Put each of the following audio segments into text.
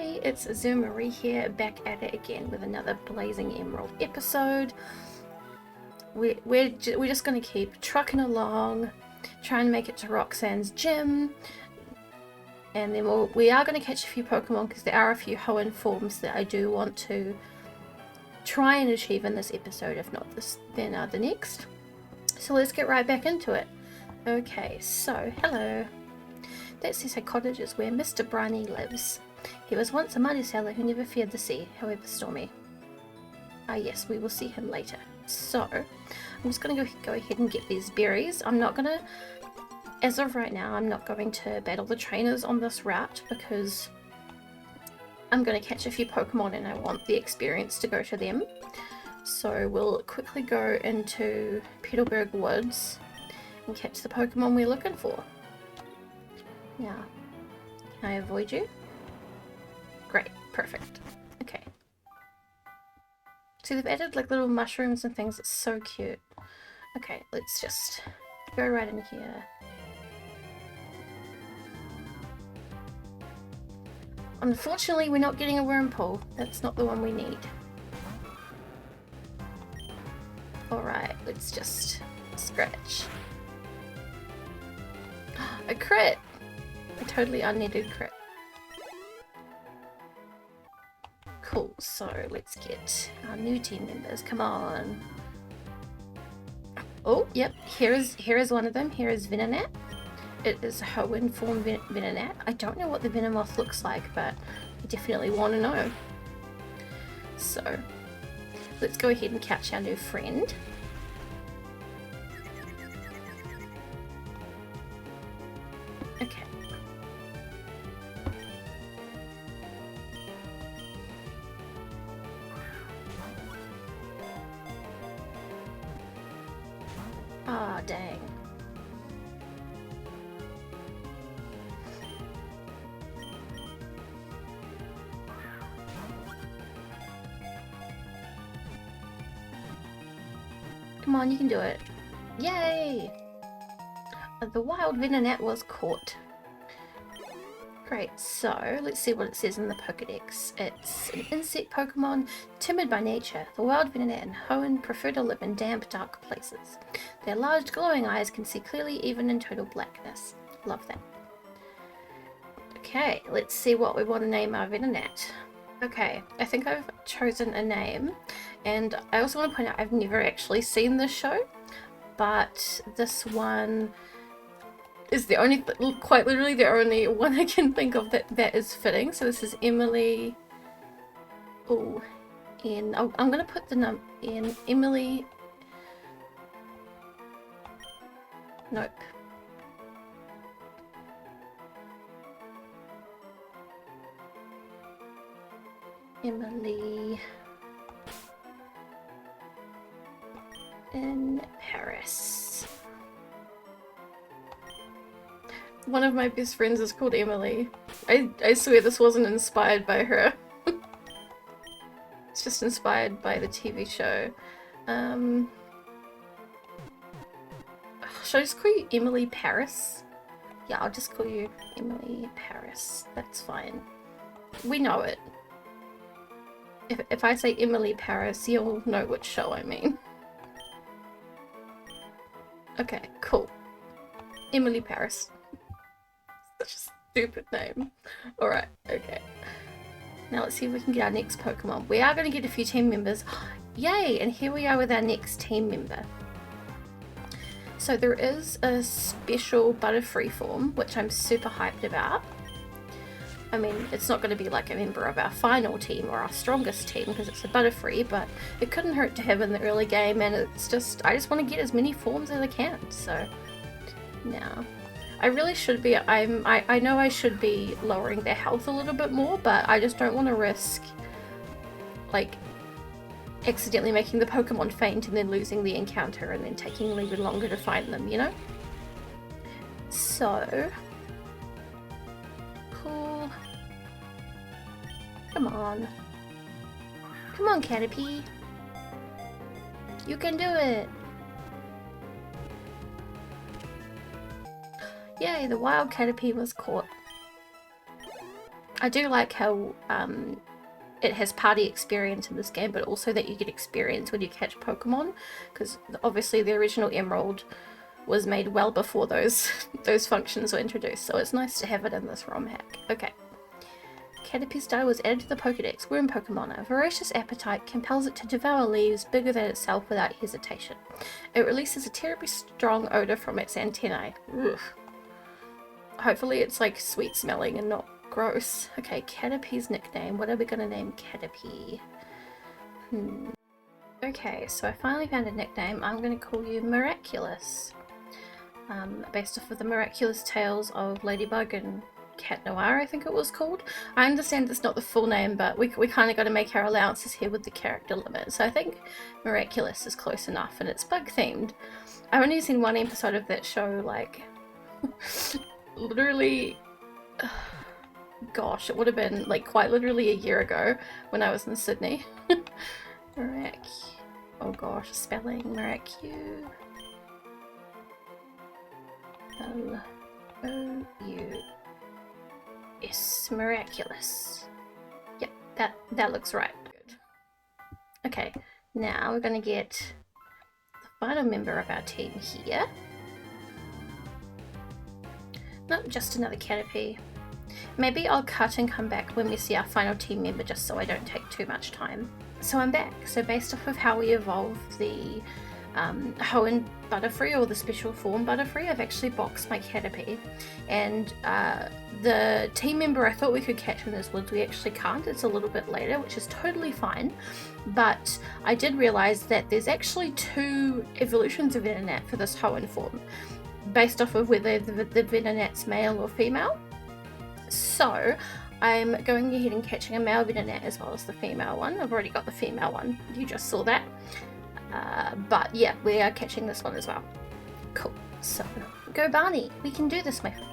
Hey, it's Marie here, back at it again with another Blazing Emerald episode. We're just going to keep trucking along, trying to make it to Roxanne's gym, and then we are going to catch a few Pokemon because there are a few Hoenn forms that I do want to try and achieve in this episode, if not this, then the next. So let's get right back into it. Okay, so hello. That Seaside Cottage is where Mr. Briny lives. He was once a muddy sailor who never feared the sea, however stormy. Ah yes, we will see him later. So, I'm just going to go ahead and get these berries. I'm not going to, as of right now, I'm not going to battle the trainers on this route because I'm going to catch a few Pokemon and I want the experience to go to them. So we'll quickly go into Petalburg Woods and catch the Pokemon we're looking for. Now, can I avoid you? Great, perfect. Okay. See, they've added like little mushrooms and things. It's so cute. Okay, let's just go right in here. Unfortunately, we're not getting a Wurmple. That's not the one we need. Alright, let's just scratch. A crit! A totally unneeded crit. Cool, so let's get our new team members. Come on. Oh, yep, here is one of them. Here is Venonat. It is a Hoenn form Venonat. I don't know what the Venomoth looks like, but I definitely want to know. So, let's go ahead and catch our new friend. Okay. Ah, dang. Come on, you can do it. Yay! The wild Venonat was caught. Great, so let's see what it says in the Pokedex. It's an insect Pokemon, timid by nature. The wild Venonat and Hoenn prefer to live in damp, dark places. Their large, glowing eyes can see clearly even in total blackness. Love that. Okay, let's see what we want to name our Venonat. Okay, I think I've chosen a name, and I also want to point out I've never actually seen this show, but this one is the only, quite literally the only one I can think of that is fitting. So this is Emily. Oh, and I'm gonna put the num in Emily. Nope. Emily in Paris. One of my best friends is called Emily. I swear this wasn't inspired by her. It's just inspired by the TV show. Should I just call you Emily Paris? Yeah, I'll just call you Emily Paris. That's fine. We know it. If I say Emily Paris, you'll know which show I mean. Okay, cool. Emily Paris. Such a stupid name. Alright, okay. Now let's see if we can get our next Pokemon. We are going to get a few team members. Yay! And here we are with our next team member. So there is a special Butterfree form, which I'm super hyped about. I mean, it's not going to be like a member of our final team or our strongest team because it's a Butterfree, but it couldn't hurt to have in the early game, and it's just, I just want to get as many forms as I can. So now I really should be, I know I should be lowering their health a little bit more, but I just don't want to risk like accidentally making the Pokemon faint and then losing the encounter and then taking a little bit longer to find them, you know? So cool. Come on. Come on, Caterpie. You can do it. Yay, the wild Caterpie was caught. I do like how it has party experience in this game, but also that you get experience when you catch Pokemon, because obviously the original Emerald was made well before those functions were introduced, so it's nice to have it in this ROM hack. Okay. Caterpie's dye was added to the Pokedex. Worm Pokemon. A voracious appetite compels it to devour leaves bigger than itself without hesitation. It releases a terribly strong odor from its antennae. Ugh. Hopefully it's like sweet smelling and not gross. Okay, Caterpie's nickname. What are we gonna name Caterpie? Okay, so I finally found a nickname. I'm gonna call you Miraculous. Based off of the miraculous tales of Ladybug and Cat Noir, I think it was called. I understand it's not the full name, but we kind of got to make our allowances here with the character limit. So I think Miraculous is close enough, and it's bug themed. I've only seen one episode of that show, like, literally, gosh, it would have been like quite literally a year ago when I was in Sydney. Oh gosh, spelling Miracu. O-U. Yes, Miraculous. Yep, that looks right. Good. Okay, now we're gonna get the final member of our team here. Nope, just another Caterpie. Maybe I'll cut and come back when we see our final team member, just so I don't take too much time. So I'm back. So based off of how we evolved the Hoenn Butterfree, or the special form Butterfree, I've actually boxed my Caterpie, and the team member I thought we could catch in this woods, we actually can't. It's a little bit later, which is totally fine, but I did realize that there's actually 2 evolutions of Venonat for this Hoenn form, based off of whether the Venonat's male or female. So I'm going ahead and catching a male Venonat as well as the female one. I've already got the female one, you just saw that. But yeah, we are catching this one as well. Cool. So, go Barney. We can do this, my friend.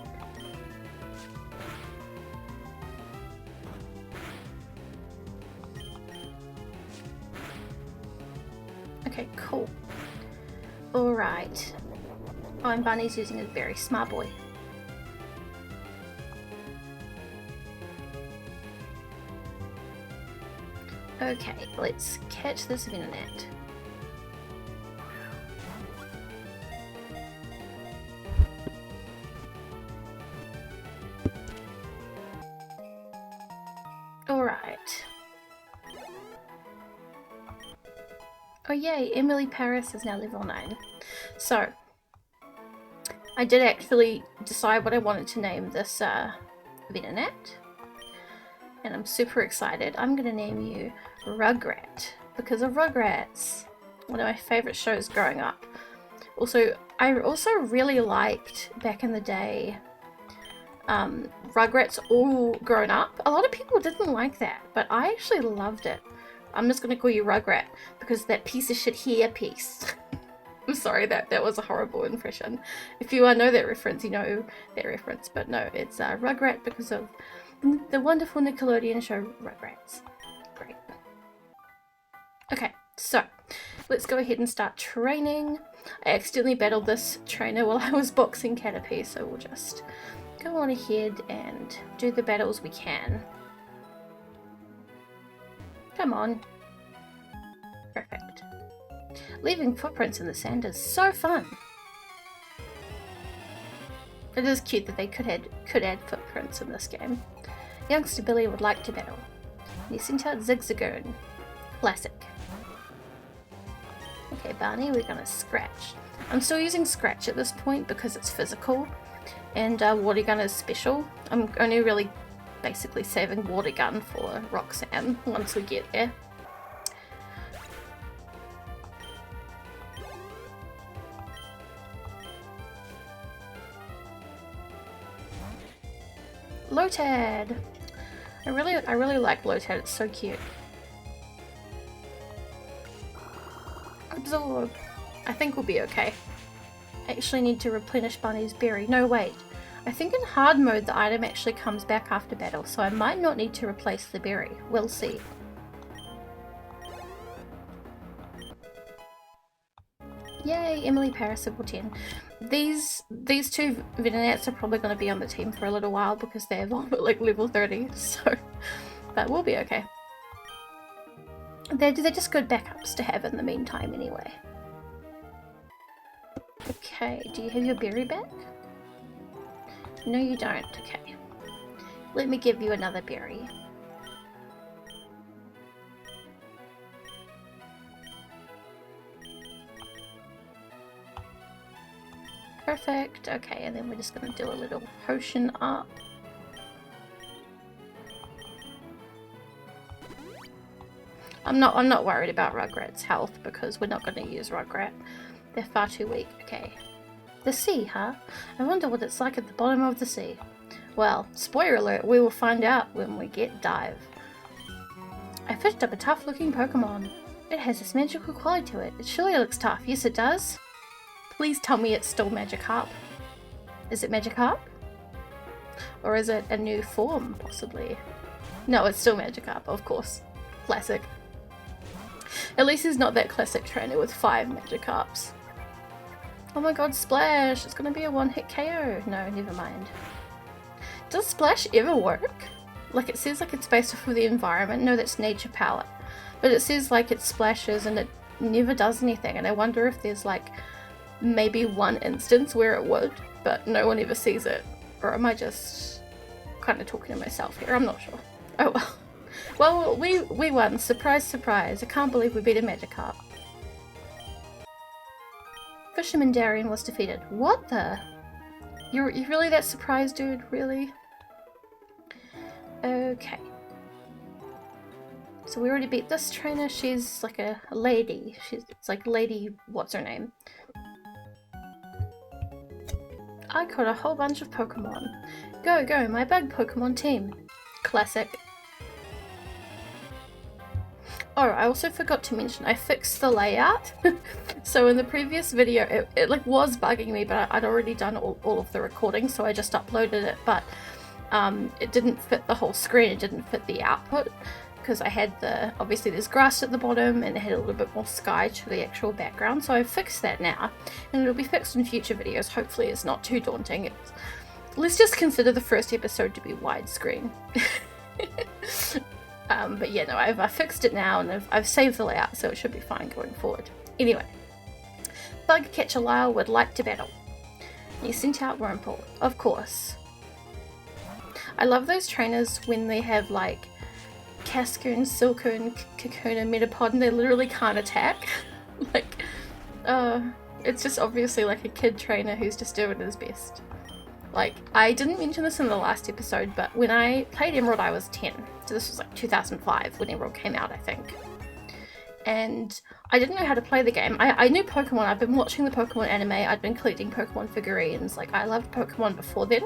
Okay, cool. Alright. Oh, and Barney's using his berry. Smart boy. Okay, let's catch this Venonat. Alright. Oh yay, Emily Paris is now level 9. So, I did actually decide what I wanted to name this Venonat. And I'm super excited. I'm going to name you Rugrat, because of Rugrats. One of my favourite shows growing up. I also really liked, back in the day, Rugrats All Grown Up. A lot of people didn't like that, but I actually loved it. I'm just going to call you Rugrat, because that piece of shit hair piece. I'm sorry, that was a horrible impression. If you know that reference, you know that reference. But no, it's Rugrat because of the wonderful Nickelodeon show Rugrats. Great. Okay, so let's go ahead and start training. I accidentally battled this trainer while I was boxing Caterpie, so we'll just go on ahead and do the battles we can. Come on. Perfect. Leaving footprints in the sand is so fun. It is cute that they could add footprints in this game. Youngster Billy would like to battle. He sent out Zigzagoon. Classic. Okay, Barney, we're gonna Scratch. I'm still using Scratch at this point because it's physical, and Water Gun is special. I'm only really basically saving Water Gun for Roxanne once we get there. Lotad! I really like Lotad, it's so cute. Absorb. I think we'll be okay. I actually need to replenish Bunny's berry. No, wait. I think in hard mode the item actually comes back after battle, so I might not need to replace the berry. We'll see. Yay, Emily Paris level 10. These two Venonats are probably going to be on the team for a little while because they evolve at like level 30, so... But we'll be okay. They're just good backups to have in the meantime anyway. Okay, do you have your berry back? No you don't, okay. Let me give you another berry. Perfect, okay, and then we're just gonna do a little potion up. I'm not worried about Rugrat's health because we're not gonna use Rugrat. They're far too weak, okay. The sea, huh? I wonder what it's like at the bottom of the sea. Well, spoiler alert, we will find out when we get dive. I fished up a tough looking Pokemon. It has this magical quality to it. It surely looks tough. Yes it does. Please tell me it's still Magikarp. Is it Magikarp? Or is it a new form, possibly? No, it's still Magikarp, of course. Classic. At least he's not that classic trainer with 5 Magikarps. Oh my god, Splash! It's gonna be a one-hit KO! No, never mind. Does Splash ever work? Like, it says like it's based off of the environment. No, that's nature power. But it says like it splashes and it never does anything, and I wonder if there's like maybe one instance where it would, but no one ever sees it. Or am I just kind of talking to myself here? I'm not sure. Oh well. Well, we won. Surprise, surprise. I can't believe we beat a Magikarp. Fisherman Darien was defeated. What the? You're really that surprised, dude? Really? Okay. So we already beat this trainer. She's like a lady. It's like Lady... what's her name? I caught a whole bunch of Pokemon. Go, go, my bug Pokemon team. Classic. Oh, I also forgot to mention, I fixed the layout. So in the previous video, it like was bugging me, but I'd already done all of the recording, so I just uploaded it, but it didn't fit the whole screen, it didn't fit the output, because I had obviously there's grass at the bottom, and it had a little bit more sky to the actual background, so I fixed that now, and it'll be fixed in future videos. Hopefully it's not too daunting. Let's just consider the first episode to be widescreen. But yeah, no, I've fixed it now, and I've saved the layout, so it should be fine going forward. Anyway, Bug Catcher Lyle would like to battle. He sent out Wurmple, of course. I love those trainers when they have like Cascoon, Silcoon, Kakuna, Metapod, and they literally can't attack. Like, it's just obviously like a kid trainer who's just doing his best. Like, I didn't mention this in the last episode, but when I played Emerald I was 10. So this was like 2005 when Emerald came out, I think. And I didn't know how to play the game. I knew Pokemon. I've been watching the Pokemon anime. I'd been collecting Pokemon figurines. Like, I loved Pokemon before then.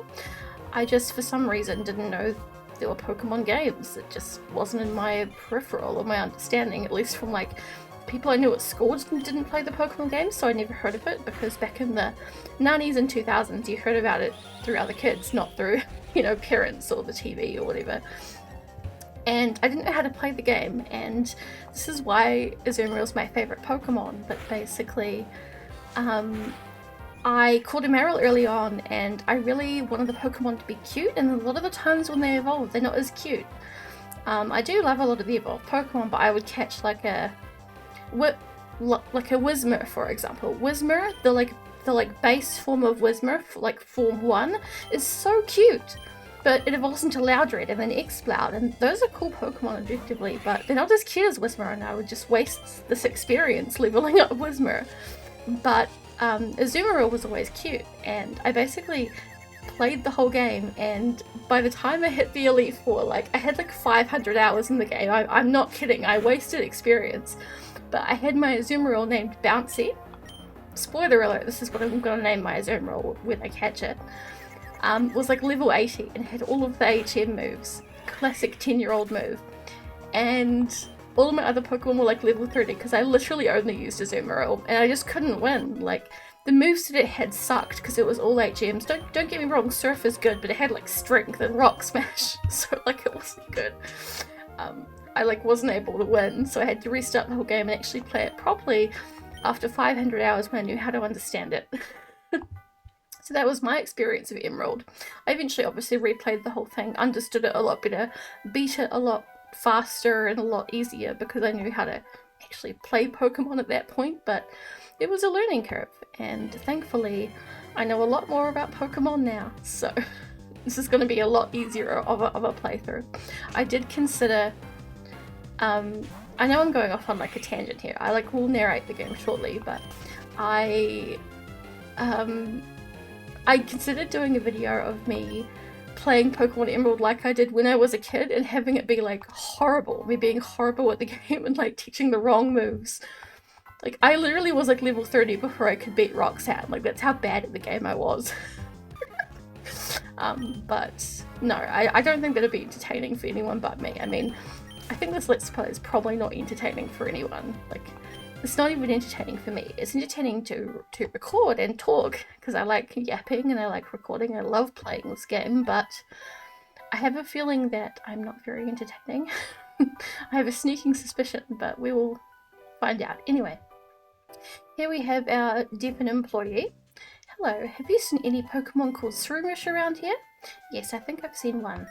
I just, for some reason, didn't know there were Pokemon games. It just wasn't in my peripheral or my understanding, at least from like people I knew at school didn't play the Pokemon games, so I never heard of it, because back in the 90s and 2000s you heard about it through other kids, not through, you know, parents or the TV or whatever. And I didn't know how to play the game, and this is why Azumarill's my favourite Pokemon. But basically, I caught Emerald early on, and I really wanted the Pokemon to be cute, and a lot of the times when they evolve, they're not as cute. I do love a lot of the evolved Pokemon, but I would catch like a Whismur, for example. Whismur, the base form of Whismur, like form 1, is so cute. But it evolves into Loudred and then Exploud, and those are cool Pokemon objectively, but they're not as cute as Whismur, and I would just waste this experience leveling up Whismur. But Azumarill was always cute, and I basically played the whole game, and by the time I hit the Elite Four, like, I had like 500 hours in the game. I'm not kidding, I wasted experience. But I had my Azumarill named Bouncy. Spoiler alert, this is what I'm going to name my Azumarill when I catch it. Was like level 80 and had all of the HM moves. Classic 10-year-old move. And all of my other Pokemon were like level 30 because I literally only used Azumarill and I just couldn't win. Like, the moves that it had sucked because it was all HMs. Don't get me wrong, Surf is good, but it had like Strength and Rock Smash, so like it wasn't good. I like wasn't able to win, so I had to restart the whole game and actually play it properly. after 500 hours when I knew how to understand it. So that was my experience of Emerald. I eventually obviously replayed the whole thing, understood it a lot better, beat it a lot faster and a lot easier because I knew how to actually play Pokemon at that point, but it was a learning curve, and thankfully I know a lot more about Pokemon now, so this is going to be a lot easier of a playthrough. I did consider, I know I'm going off on like a tangent here, I will narrate the game shortly, but I considered doing a video of me playing Pokemon Emerald like I did when I was a kid and having it be like horrible, me being horrible at the game and like teaching the wrong moves. Like I literally was like level 30 before I could beat Roxanne, like that's how bad at the game I was. But no, I don't think that'd be entertaining for anyone but me. I mean, I think this Let's Play is probably not entertaining for anyone. Like, it's not even entertaining for me. It's entertaining to record and talk, because I like yapping and I like recording. I love playing this game, but I have a feeling that I'm not very entertaining. I have a sneaking suspicion, but we will find out. Anyway, here we have our Devon employee. Hello, have you seen any Pokemon called Shroomish around here? Yes, I think I've seen one.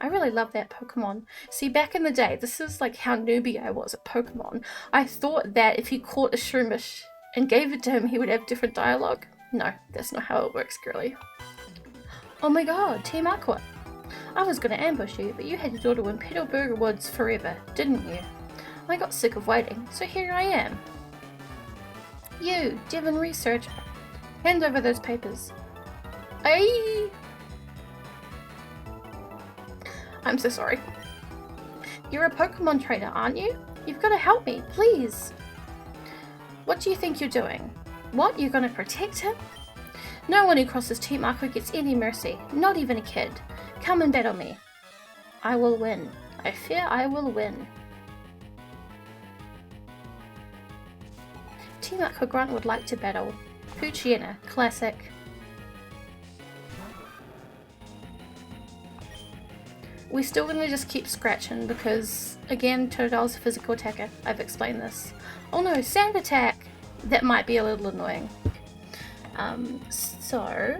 I really love that Pokemon. See, back in the day, this is like how newbie I was at Pokemon. I thought that if you caught a Shroomish and gave it to him, he would have different dialogue. No, that's not how it works, girly. Oh my god, Team Aqua. I was gonna ambush you, but you had your daughter in Petalburger Woods forever, didn't you? I got sick of waiting, so here I am. You, Devon researcher. Hand over those papers. Aye! I'm so sorry. You're a Pokemon trainer, aren't you? You've got to help me, please. What do you think you're doing? What, you're gonna protect him? No one who crosses Team Aqua gets any mercy, not even a kid. Come and battle me. I will win. I fear I will win. Team Aqua Grunt would like to battle. Poochyena, classic. We're still gonna just keep scratching because, again, Totodile's a physical attacker. I've explained this. Oh no, sand attack! That might be a little annoying. So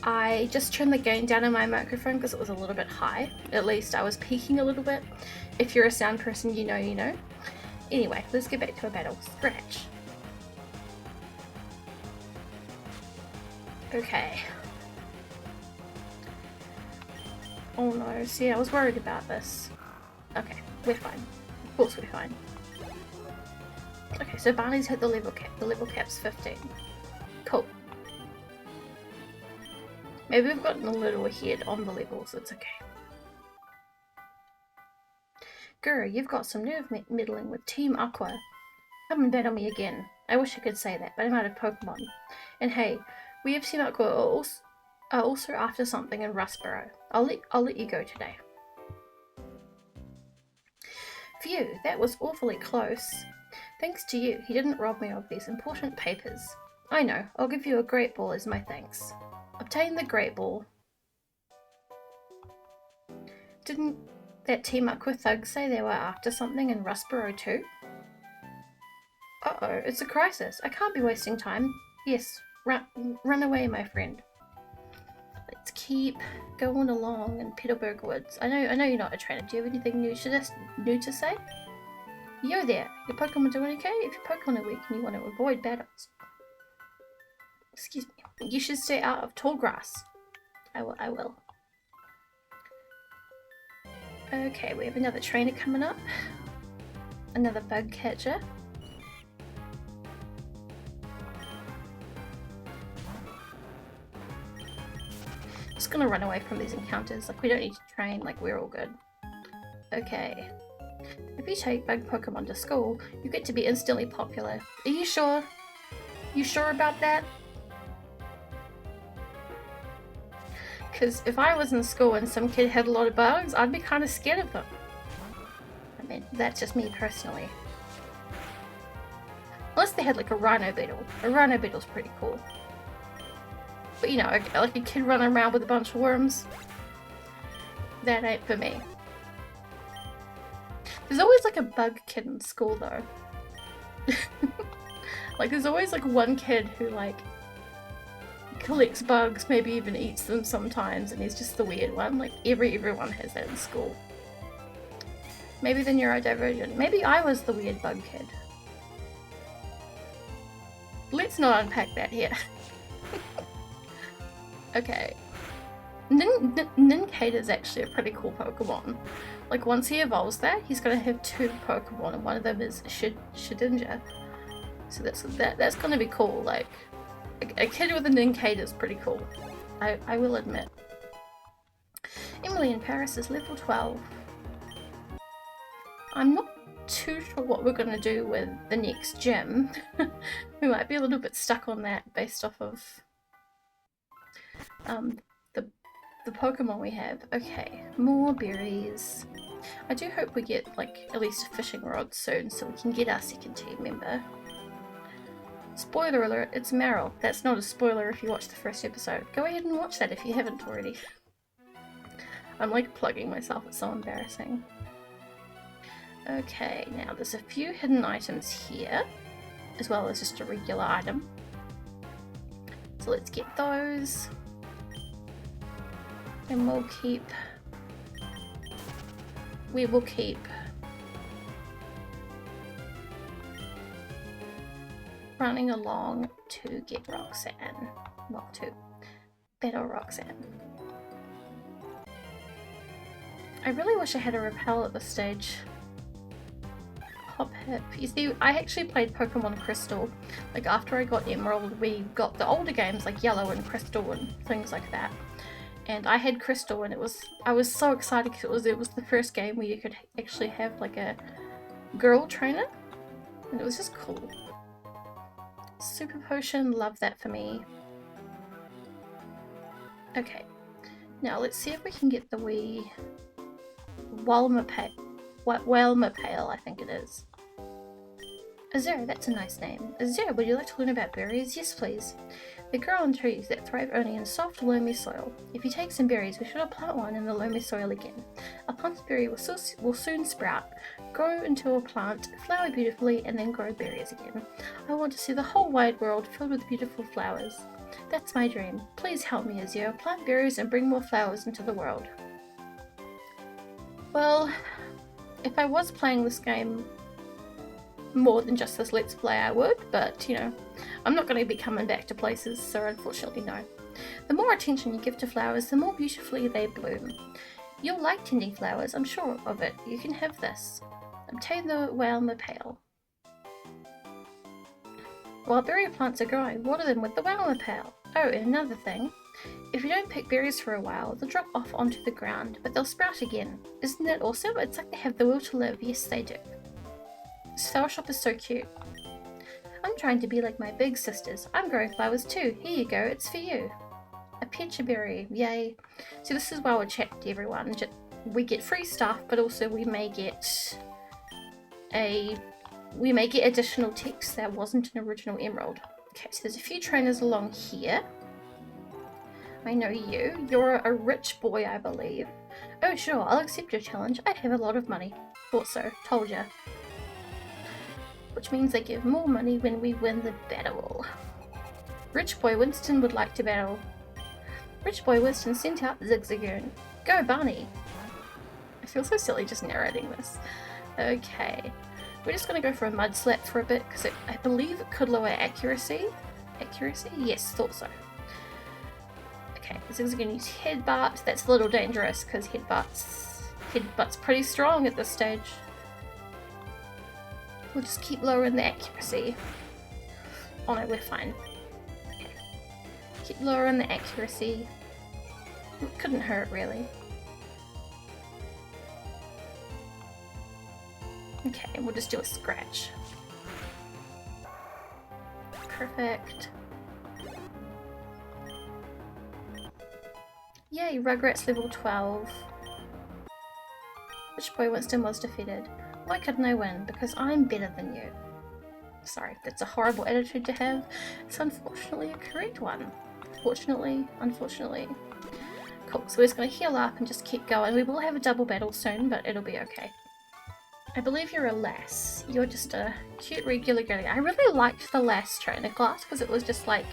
I just turned the gain down on my microphone because it was a little bit high. At least I was peaking a little bit. If you're a sound person, you know you know. Anyway, let's get back to a battle. Scratch. Okay. Oh no, see, I was worried about this. Okay, we're fine. Of course we're fine. Okay, so Barney's hit the level cap. The level cap's 15. Cool. Maybe we've gotten a little ahead on the levels, it's okay. Guru, you've got some nerve meddling with Team Aqua. Come and battle me again. I wish I could say that, but I'm out of Pokemon. And hey, we have Team Aqua are also after something in Rustboro. I'll let you go today. Phew, that was awfully close. Thanks to you, he didn't rob me of these important papers. I know, I'll give you a Great Ball as my thanks. Obtain the Great Ball. Didn't that Team Aqua thug say they were after something in Rustboro too? Uh-oh, it's a crisis. I can't be wasting time. Yes, run away, my friend. Let's keep going along in Petalburger Woods. I know you're not a trainer. Do you have anything new to say? Yo there, your Pokemon doing okay? If your Pokemon are weak and you want to avoid battles, excuse me, you should stay out of tall grass. I will. Okay, we have another trainer coming up. Another bug catcher. Just gonna run away from these encounters. Like, we don't need to train. Like, we're all good. Okay. If you take bug Pokemon to school, you get to be instantly popular. Are you sure? You sure about that? Because if I was in school and some kid had a lot of bugs, I'd be kind of scared of them. I mean, that's just me personally. Unless they had like a rhino beetle. A rhino beetle's pretty cool. But you know, like a kid running around with a bunch of worms. That ain't for me. There's always like a bug kid in school though. Like there's always like one kid who like collects bugs, maybe even eats them sometimes, and he's just the weird one. Like everyone has that in school. Maybe the neurodivergent. Maybe I was the weird bug kid. Let's not unpack that here. Okay. Nincada is actually a pretty cool Pokemon. Like once he evolves that, he's gonna have 2 Pokemon, and one of them is Shedinja. So that's gonna be cool. Like a kid with a Nincada is pretty cool. I will admit. Emily in Paris is level 12. I'm not too sure what we're gonna do with the next gym. We might be a little bit stuck on that based off of the Pokemon we have. Okay, more berries. I do hope we get like at least a fishing rod soon so we can get our second team member. Spoiler alert, it's Meryl. That's not a spoiler if you watched the first episode. Go ahead and watch that if you haven't already. I'm like plugging myself, it's so embarrassing. Okay, now there's a few hidden items here, as well as just a regular item. So let's get those. And we will keep running along to get Roxanne. Well, to battle Roxanne. I really wish I had a repel at this stage. Hop Hip. You see, I actually played Pokemon Crystal. Like after I got Emerald, we got the older games like Yellow and Crystal and things like that. And I had Crystal, and I was so excited because it was the first game where you could actually have like a girl trainer, and it was just cool. Super Potion, love that for me. Okay, now let's see if we can get the wee Walmapale, I think it is. Azura, that's a nice name. Azura, would you like to learn about berries? Yes, please. They grow on trees that thrive only in soft, loamy soil. If you take some berries, we should plant one in the loamy soil again. A planted berry will soon sprout, grow into a plant, flower beautifully, and then grow berries again. I want to see the whole wide world filled with beautiful flowers. That's my dream. Please help me, Azura. Plant berries and bring more flowers into the world. Well, if I was playing this game more than just this Let's Play, I would, but you know, I'm not going to be coming back to places, so unfortunately no. The more attention you give to flowers, the more beautifully they bloom. You'll like tending flowers, I'm sure of it. You can have this. Obtain the Walmapale. While berry plants are growing, water them with the Walmapale. Oh, and another thing. If you don't pick berries for a while, they'll drop off onto the ground, but they'll sprout again. Isn't that awesome? It's like they have the will to live. Yes, they do. This flower shop is so cute. I'm trying to be like my big sisters. I'm growing flowers too. Here you go, it's for you. A pecha berry, yay. So this is why we're chatting to everyone. We get free stuff, but also we may get additional text that wasn't an original Emerald. Okay, so there's a few trainers along here. I know you. You're a rich boy, I believe. Oh sure, I'll accept your challenge. I have a lot of money. Thought so. Told ya. Which means they give more money when we win the battle. Rich Boy Winston would like to battle. Rich Boy Winston sent out Zigzagoon. Go Barney! I feel so silly just narrating this. Okay, we're just going to go for a mud slap for a bit because I believe it could lower accuracy. Accuracy? Yes, thought so. Okay, Zigzagoon use Headbutt. That's a little dangerous because Headbutt's pretty strong at this stage. We'll just keep lowering the accuracy. Oh no, we're fine. Okay. Keep lowering the accuracy. It couldn't hurt, really. Okay, and we'll just do a scratch. Perfect. Yay, Rugrats level 12. Which Boy Winston was defeated? Why couldn't I win? Because I'm better than you. Sorry, that's a horrible attitude to have. It's unfortunately a correct one. Fortunately, unfortunately. Cool, so we're just going to heal up and just keep going. We will have a double battle soon, but it'll be okay. I believe you're a lass. You're just a cute regular girl. I really liked the lass trainer class because it was just like,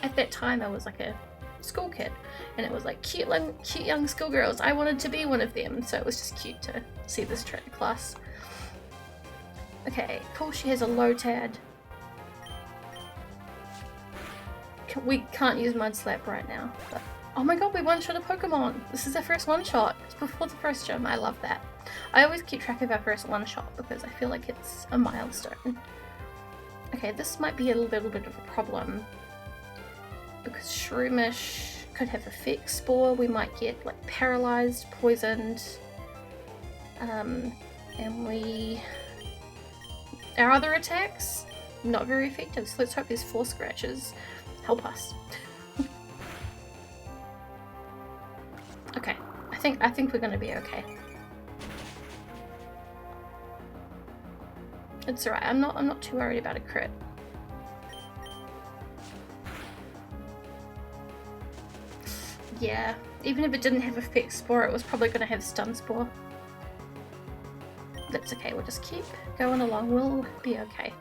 at that time I was like a school kid and it was like cute young schoolgirls. I wanted to be one of them, so it was just cute to see this trainer class. Okay, cool, she has a low tad. We can't use Mud Slap right now, but oh my god, we one-shot a Pokemon! This is our first one-shot. It's before the first gym. I love that. I always keep track of our first one-shot because I feel like it's a milestone. Okay, this might be a little bit of a problem because Shroomish could have a Fix Spore. We might get like paralyzed, poisoned, and our other attacks not very effective. So let's hope these 4 scratches help us. Okay, I think we're gonna be okay. It's alright. I'm not too worried about a crit. Yeah, even if it didn't have a Fix Spore, it was probably gonna have Stun Spore. That's okay. We'll just keep going along. We'll be okay.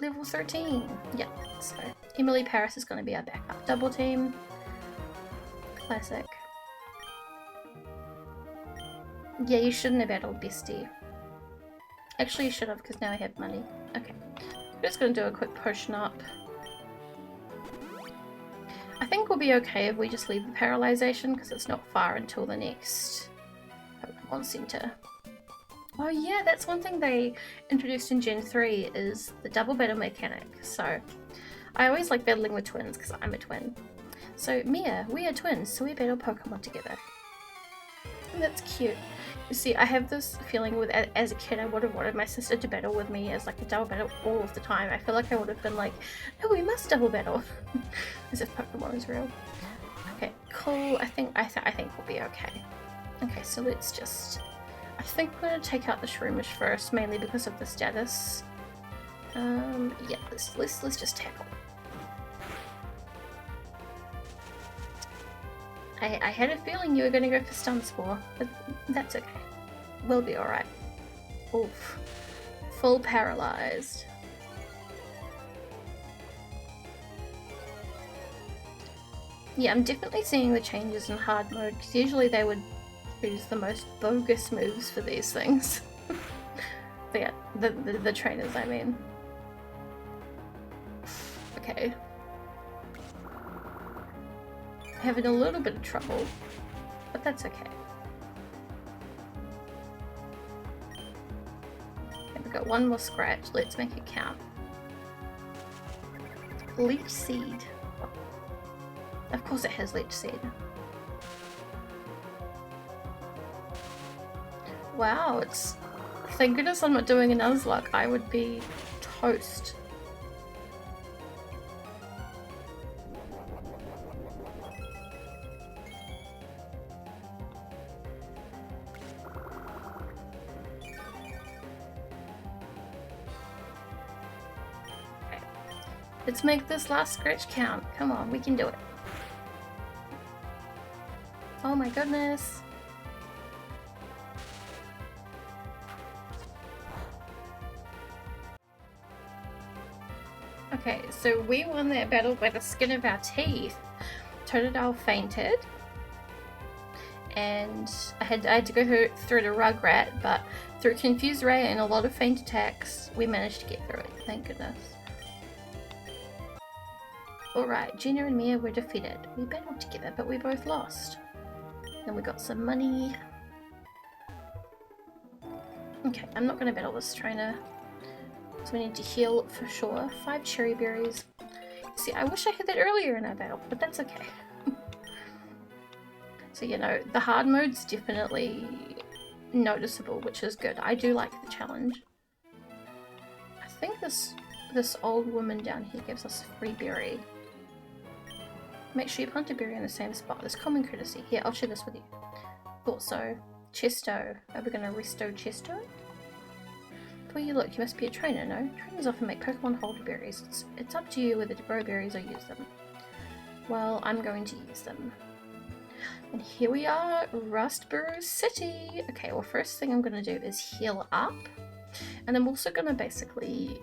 Level 13. Yep. So Emily Paris is going to be our backup. Double team. Classic. Yeah, you shouldn't have battled Bestie. Actually, you should have because now I have money. Okay. We're just going to do a quick potion up. I think we'll be okay if we just leave the paralyzation because it's not far until the next Pokemon Center. Oh yeah, that's one thing they introduced in Gen 3 is the double battle mechanic. So I always like battling with twins because I'm a twin. So Mia, we are twins, so we battle Pokemon together. And that's cute. You see, I have this feeling with as a kid I would have wanted my sister to battle with me as like a double battle all of the time. I feel like I would have been like, no, we must double battle. As if Pokemon is real. Okay, cool. I think we'll be okay. Okay, so let's just... I think we're going to take out the Shroomish first, mainly because of the status. Yeah, let's just tackle. I had a feeling you were going to go for Stun Spore, but that's okay. We'll be alright. Oof. Full paralyzed. Yeah, I'm definitely seeing the changes in hard mode, because usually they would choose the most bogus moves for these things. Yeah, the trainers, I mean. Okay. Having a little bit of trouble, but that's okay. Okay, we've got one more scratch. Let's make it count. Leech Seed. Of course it has Leech Seed. Wow, it's... Thank goodness I'm not doing a Nuzlocke. I would be toast. Okay. Let's make this last scratch count. Come on, we can do it. Oh my goodness. Okay, so we won that battle by the skin of our teeth. Totodile fainted. And I had to go through the Rugrat, but through Confused Ray and a lot of feint attacks, we managed to get through it. Thank goodness. Alright, Gina and Mia were defeated. We battled together, but we both lost. Then we got some money. Okay, I'm not going to battle this trainer. So we need to heal for sure. 5 cherry berries. See, I wish I had that earlier in our battle, but that's okay. So, you know, the hard mode's definitely noticeable, which is good. I do like the challenge. I think this old woman down here gives us a free berry. Make sure you plant a berry in the same spot. There's common courtesy. Here, I'll share this with you. Thought so. Chesto. Are we going to resto Chesto? The way you look, you must be a trainer, no? Trainers often make Pokemon hold berries. It's up to you whether to grow berries or use them. Well, I'm going to use them. And here we are, Rustboro City. Okay, well, first thing I'm going to do is heal up. And I'm also going to basically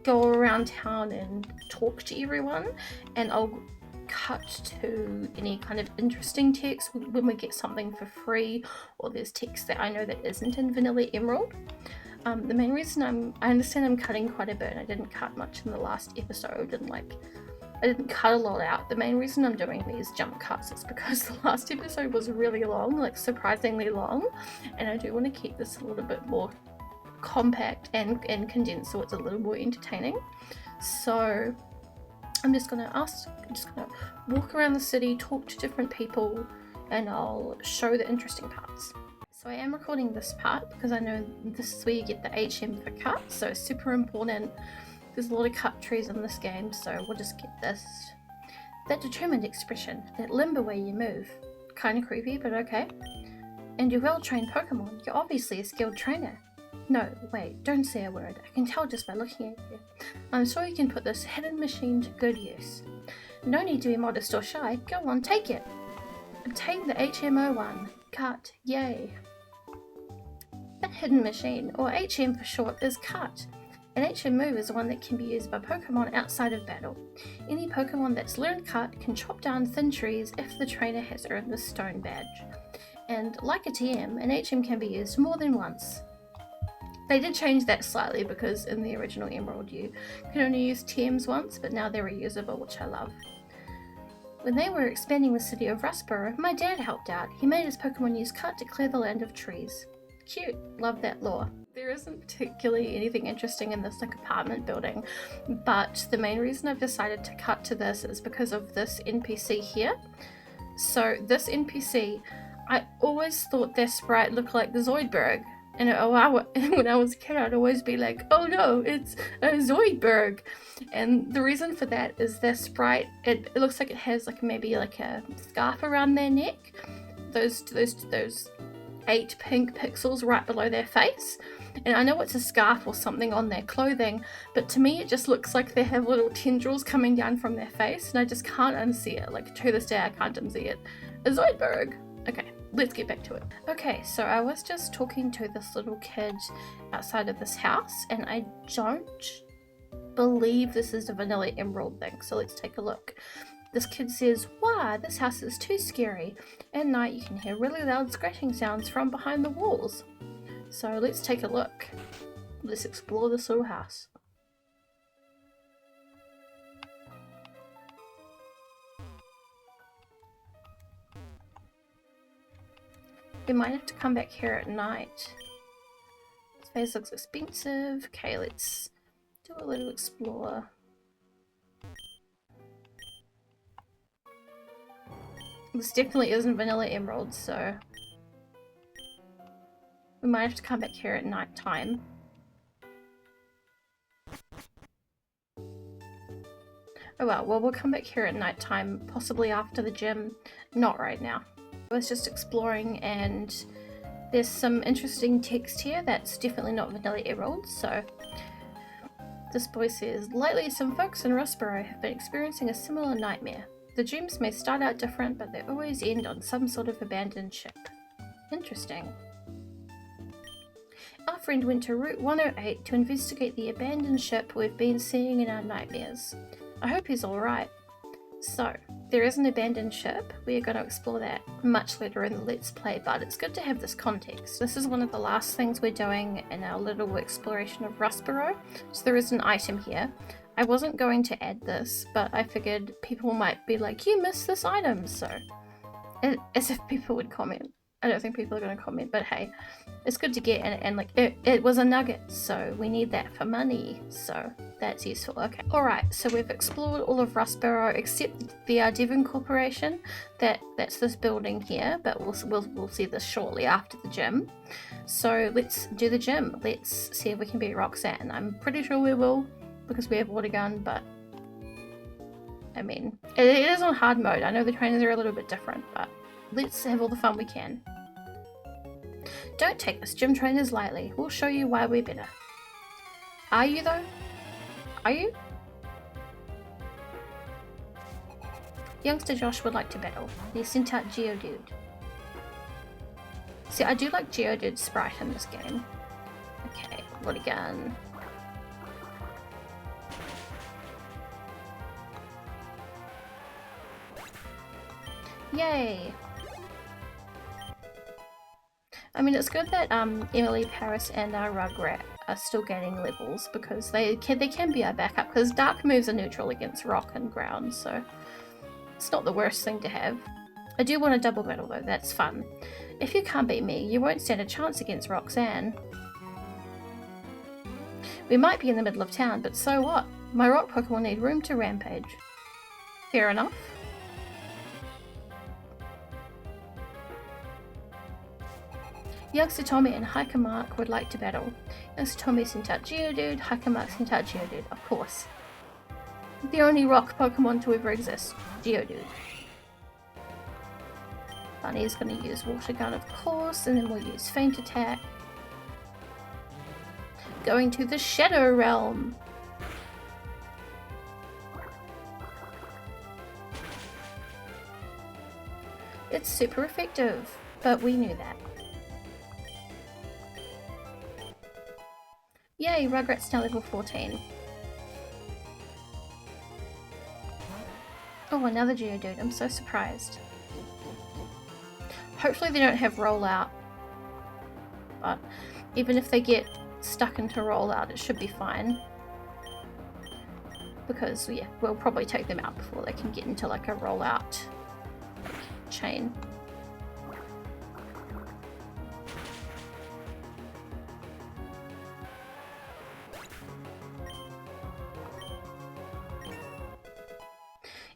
go around town and talk to everyone. And I'll cut to any kind of interesting text when we get something for free, or there's text that I know that isn't in Vanilla Emerald. The main reason I understand I'm cutting quite a bit. I didn't cut much in the last episode, and I didn't cut a lot out. The main reason I'm doing these jump cuts is because the last episode was really long, like surprisingly long, and I do want to keep this a little bit more compact and condensed so it's a little more entertaining. So I'm just gonna walk around the city, talk to different people, and I'll show the interesting parts. So I am recording this part because I know this is where you get the HM for cut, so it's super important. There's a lot of cut trees in this game, so we'll just get this. That determined expression, that limber way you move. Kinda creepy, but okay. And you're well-trained Pokemon. You're obviously a skilled trainer. No, wait, don't say a word. I can tell just by looking at you. I'm sure you can put this hidden machine to good use. No need to be modest or shy. Go on, take it. Obtain the HM01. Cut. Yay. That hidden machine, or HM for short, is Cut. An HM move is one that can be used by Pokemon outside of battle. Any Pokemon that's learned Cut can chop down thin trees if the trainer has earned the stone badge. And like a TM, an HM can be used more than once. They did change that slightly because in the original Emerald you could only use TMs once, but now they're reusable, which I love. When they were expanding the city of Rustboro, my dad helped out. He made his Pokemon use Cut to clear the land of trees. Cute. Love that lore. There isn't particularly anything interesting in this apartment building, but the main reason I've decided to cut to this is because of this NPC here. So this NPC, I always thought their sprite looked like the Zoidberg. And when I was a kid, I'd always be like, oh no, it's a Zoidberg. And the reason for that is their sprite, it looks like it has maybe a scarf around their neck. Those 8 pink pixels right below their face. And I know it's a scarf or something on their clothing, but to me it just looks like they have little tendrils coming down from their face, and I just can't unsee it. To this day I can't unsee it. A Zoidberg. Okay, let's get back to it. Okay, so I was just talking to this little kid outside of this house, and I don't believe this is a Vanilla Emerald thing, so let's take a look. This kid says, "Wow, this house is too scary. At night you can hear really loud scratching sounds from behind the walls." So let's take a look. Let's explore this little house. We might have to come back here at night. This place looks expensive. Okay, let's do a little explore. This definitely isn't Vanilla Emerald, so we might have to come back here at night time. Oh well, we'll come back here at night time, possibly after the gym, not right now. I was just exploring and there's some interesting text here that's definitely not Vanilla Emerald, so this boy says, "Lately some folks in Rustboro have been experiencing a similar nightmare. The dreams may start out different, but they always end on some sort of abandoned ship." Interesting. Our friend went to Route 108 to investigate the abandoned ship we've been seeing in our nightmares. I hope he's alright. So, there is an abandoned ship. We are going to explore that much later in the Let's Play, but it's good to have this context. This is one of the last things we're doing in our little exploration of Rustboro. So there is an item here. I wasn't going to add this, but I figured people might be like, "You missed this item," so as if people would comment. I don't think people are going to comment, but hey, it's good to get, and it was a nugget, so we need that for money, so that's useful. Okay, alright, so we've explored all of Rustboro except the Devon Corporation. That's this building here, but we'll see this shortly after the gym. So let's do the gym. Let's see if we can beat Roxanne. I'm pretty sure we will, because we have water gun, but I mean, it is on hard mode. I know the trainers are a little bit different, but let's have all the fun we can. Don't take us gym trainers lightly. We'll show you why we're better. Are you though? Are you? Youngster Josh would like to battle. He sent out Geodude. See, I do like Geodude's sprite in this game. Okay, what again? Yay! I mean, it's good that Emily, Paris, and Rugrat are still gaining levels because they can be our backup, because dark moves are neutral against rock and ground, so it's not the worst thing to have. I do want a double battle though, that's fun. If you can't beat me, you won't stand a chance against Roxanne. We might be in the middle of town, but so what? My rock Pokemon need room to rampage. Fair enough. Youngster Tommy and Hiker Mark would like to battle. Youngster Tommy sent out Geodude, Hiker Mark sent out Geodude, of course. The only rock Pokemon to ever exist, Geodude. Bunny's going to use Water Gun, of course, and then we'll use Feint Attack. Going to the Shadow Realm. It's super effective, but we knew that. Yay, Rugrat's now level 14. Oh, another Geodude. I'm so surprised. Hopefully they don't have rollout. But even if they get stuck into rollout, it should be fine. Because, yeah, we'll probably take them out before they can get into like a rollout chain.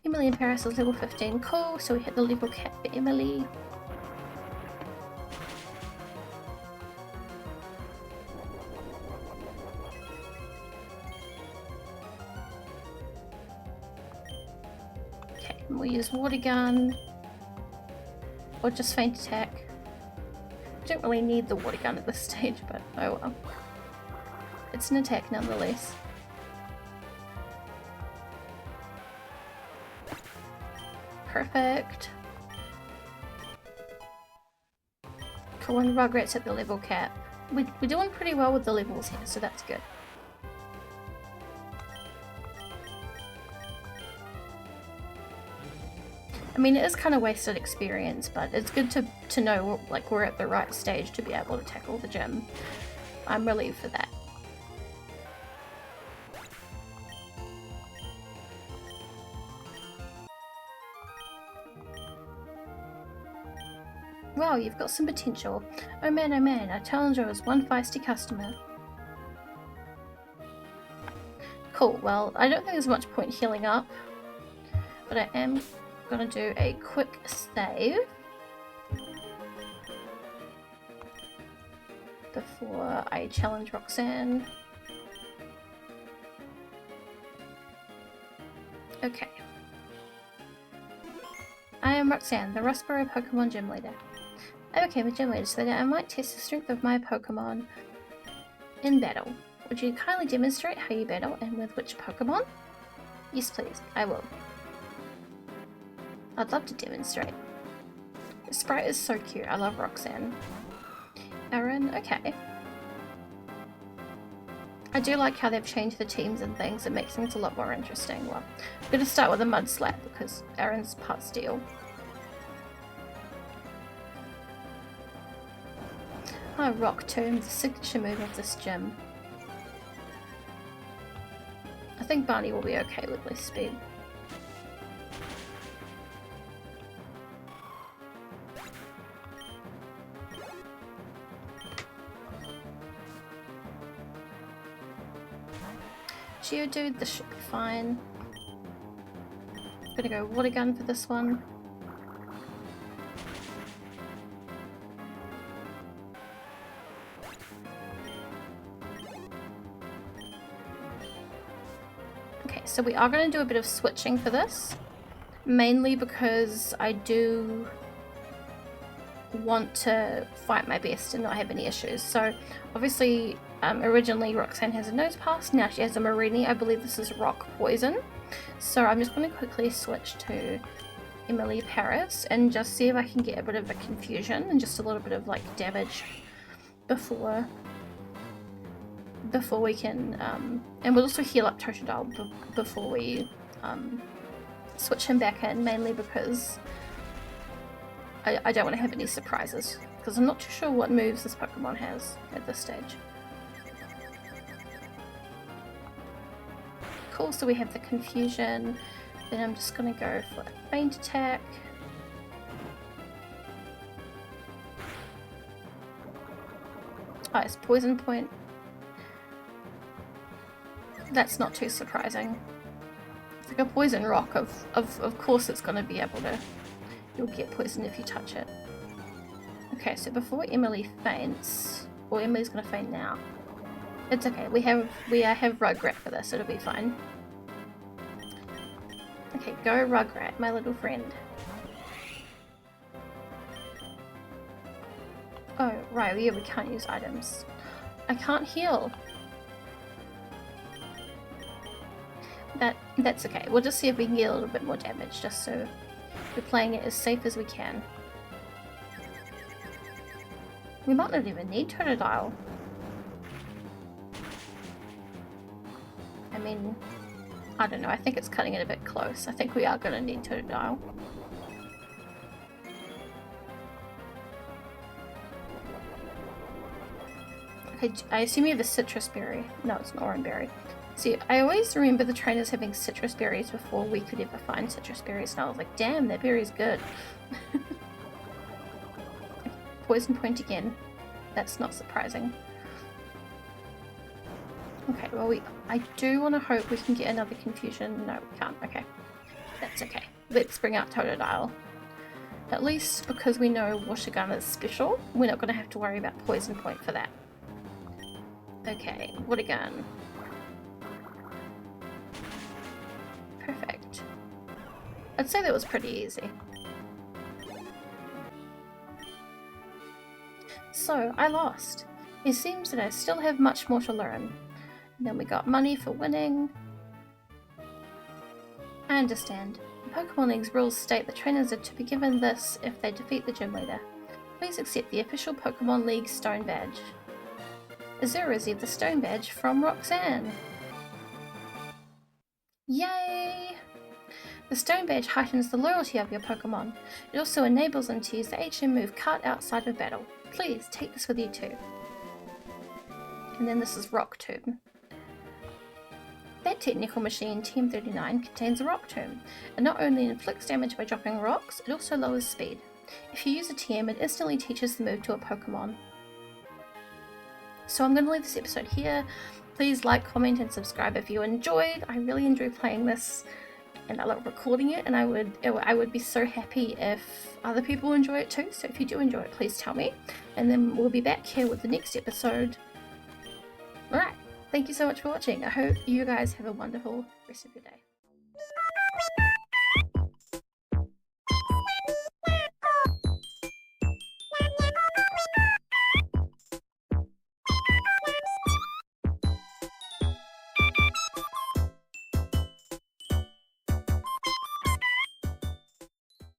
Emily in Paris is level 15. Cool, so we hit the level cap for Emily. Okay, and we'll use Water Gun. Or just Feint Attack. I don't really need the Water Gun at this stage, but oh well. It's an attack nonetheless. Perfect. Cool, and Rugrat's at the level cap. We're doing pretty well with the levels here, so that's good. I mean, it is kind of wasted experience, but it's good to know like we're at the right stage to be able to tackle the gym. I'm relieved for that. Wow, you've got some potential. Oh man, our challenger is one feisty customer. Cool, well, I don't think there's much point healing up, but I am gonna do a quick save before I challenge Roxanne. Okay. I am Roxanne, the Rustboro Pokemon Gym Leader. I became a gym leader so that I might test the strength of my Pokemon in battle. Would you kindly demonstrate how you battle and with which Pokemon? Yes please, I will. I'd love to demonstrate. The sprite is so cute, I love Roxanne. Aaron, okay. I do like how they've changed the teams and things, it makes things a lot more interesting. Well, I'm going to start with a Mud Slap because Aaron's part steel. Oh, Rock Tomb, the signature move of this gym. I think Barney will be okay with less speed. Geodude, this should be fine. Gonna go Water Gun for this one. Okay, so we are going to do a bit of switching for this, mainly because I do want to fight my best and not have any issues. So obviously originally Roxanne has a Nose Pass, now she has a Marini. I believe this is Rock Poison. So I'm just going to quickly switch to Emily Paris and just see if I can get a bit of a confusion and just a little bit of like damage before we can, and we'll also heal up Totodile before we switch him back in, mainly because I don't want to have any surprises, because I'm not too sure what moves this Pokemon has at this stage. Cool, so we have the confusion, then I'm just going to go for a feint attack. Oh, it's poison point. That's not too surprising. It's like a poison rock, of course it's going to be able to... You'll get poisoned if you touch it. Okay, so before Emily faints... Or Emily's going to faint now. It's okay, we have Rugrat for this, it'll be fine. Okay, go Rugrat, my little friend. Oh, right, yeah, we can't use items. I can't heal. That's okay. We'll just see if we can get a little bit more damage, just so we're playing it as safe as we can. We might not even need Totodile. I mean, I don't know. I think it's cutting it a bit close. I think we are going to need Totodile. Okay, I assume you have a citrus berry. No, it's an orange berry. See, I always remember the trainers having citrus berries before we could ever find citrus berries, and I was like, damn, that berry's good. Poison point again. That's not surprising. Okay, well, I do want to hope we can get another confusion. No, we can't. Okay. That's okay. Let's bring out Totodile. At least because we know Water Gun is special, we're not going to have to worry about poison point for that. Okay, Water Gun. Perfect. I'd say that was pretty easy. So, I lost. It seems that I still have much more to learn. And then we got money for winning. I understand. The Pokemon League's rules state that trainers are to be given this if they defeat the gym leader. Please accept the official Pokemon League Stone Badge. Azura received the Stone Badge from Roxanne. Yay! The Stone Badge heightens the loyalty of your Pokemon. It also enables them to use the HM move Cut outside of battle. Please take this with you too. And then this is Rock Tomb. That technical machine, TM39, contains a Rock Tomb. It not only inflicts damage by dropping rocks, it also lowers speed. If you use a TM, it instantly teaches the move to a Pokemon. So I'm going to leave this episode here. Please like, comment and subscribe if you enjoyed. I really enjoy playing this and I love recording it, and I would be so happy if other people enjoy it too. So if you do enjoy it, please tell me, and then we'll be back here with the next episode. Alright, thank you so much for watching. I hope you guys have a wonderful rest of your day.